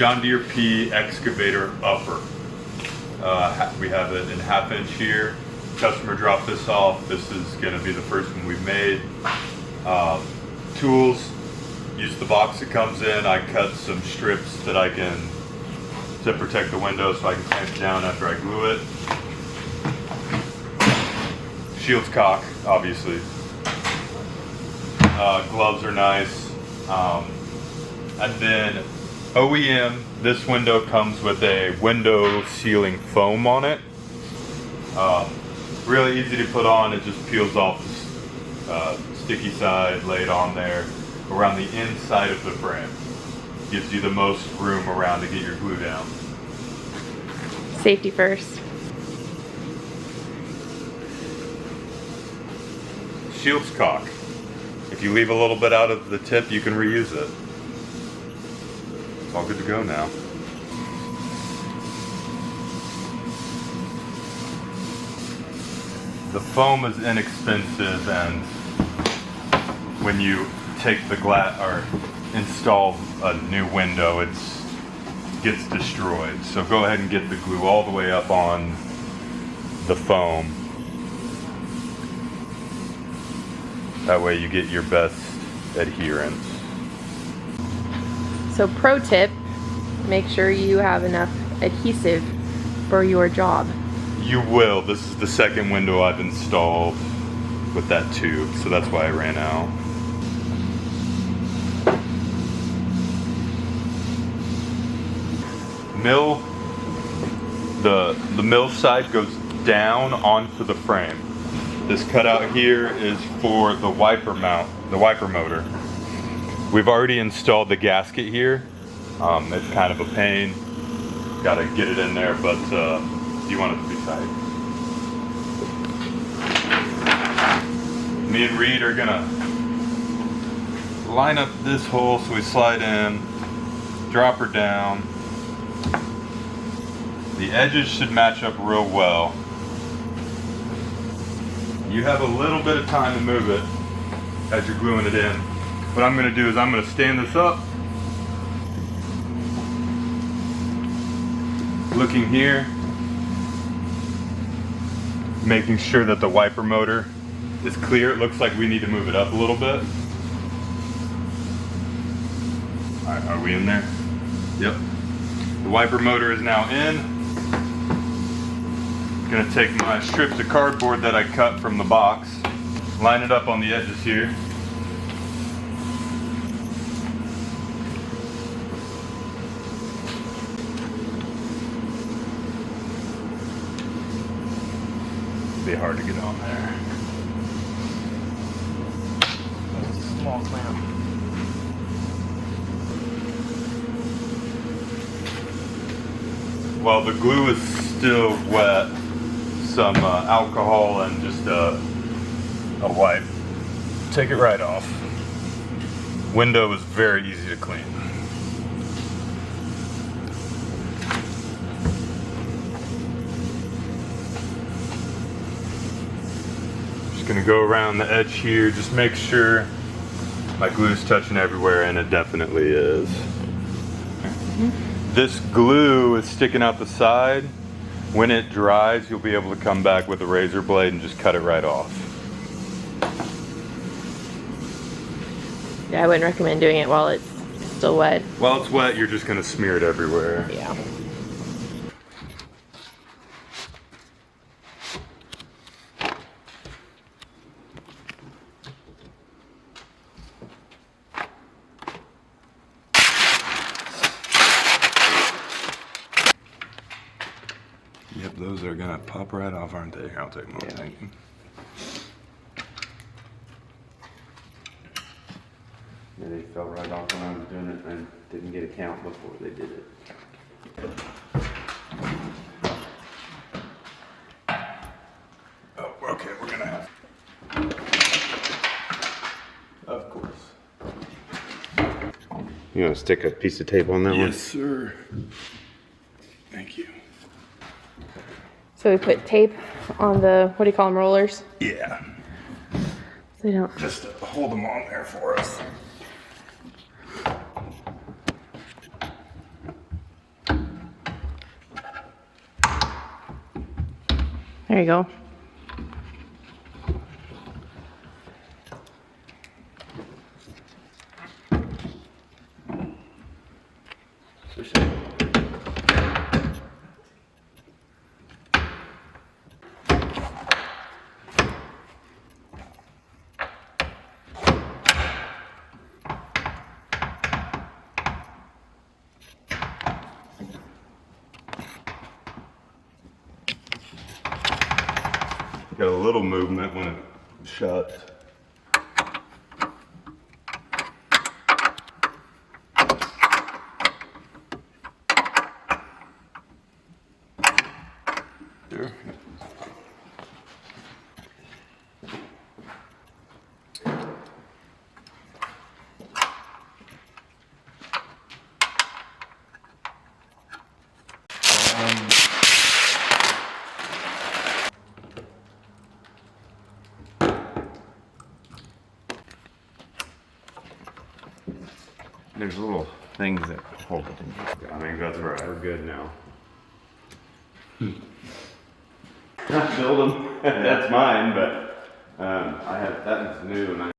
John Deere P excavator upper. We have it in 1/2 inch here. Customer dropped this off. This is going to be the first one we've made. Tools, use the box that comes in. I cut some strips that I can, to protect the window so I can clamp it down after I glue it. SHIELDS Caulk, obviously. Gloves are nice. And then OEM, this window comes with a window sealing foam on it. Really easy to put on. It just peels off the sticky side, lay it on there around the inside of the frame. Gives you the most room around to get your glue down. Safety first. SHIELDS Caulk. If you leave a little bit out of the tip, you can reuse it. It's all good to go now. The foam is inexpensive, and when you take the glass or install a new window, it gets destroyed. So go ahead and get the glue all the way up on the foam. That way you get your best adherence. So pro tip, make sure you have enough adhesive for your job. You will. This is the second window I've installed with that tube, so that's why I ran out. Mill, the mill side goes down onto the frame. This cutout here is for the wiper mount, the wiper motor. We've already installed the gasket here. It's kind of a pain. Got to get it in there, but you want it to be tight. Me and Reed are gonna line up this hole so we slide in, drop her down. The edges should match up real well. You have a little bit of time to move it as you're gluing it in. What I'm gonna do is I'm gonna stand this up, looking here, making sure that the wiper motor is clear. It looks like we need to move it up a little bit. All right, are we in there? Yep. The wiper motor is now in. Gonna take my strips of cardboard that I cut from the box, line it up on the edges here. It'd be hard to get on there. That's a small clamp. While the glue is still wet, some alcohol and just a wipe. Take it right off. Window is very easy to clean. Just gonna go around the edge here, just make sure my glue's touching everywhere, and it definitely is. This glue is sticking out the side. When it dries, you'll be able to come back with a razor blade and just cut it right off. Yeah, I wouldn't recommend doing it while it's still wet. While it's wet, you're just gonna smear it everywhere. Yeah. Yep, those are gonna pop right off, aren't they? Here, I'll take them off. Yeah. Thank you. Yeah, they fell right off when I was doing it, and I didn't get a count before they did it. Oh, okay, we're gonna have. Of course. You want to stick a piece of tape on that one? Yes, sir. Thank you. So we put tape on the, what do you call them, rollers? Yeah. So they don't. Just hold them on there for us. you go. Got a little movement when it shuts. There. There's little things that hold it in. I think that's right. We're good now. Build them. That's mine, but I have that one's new and I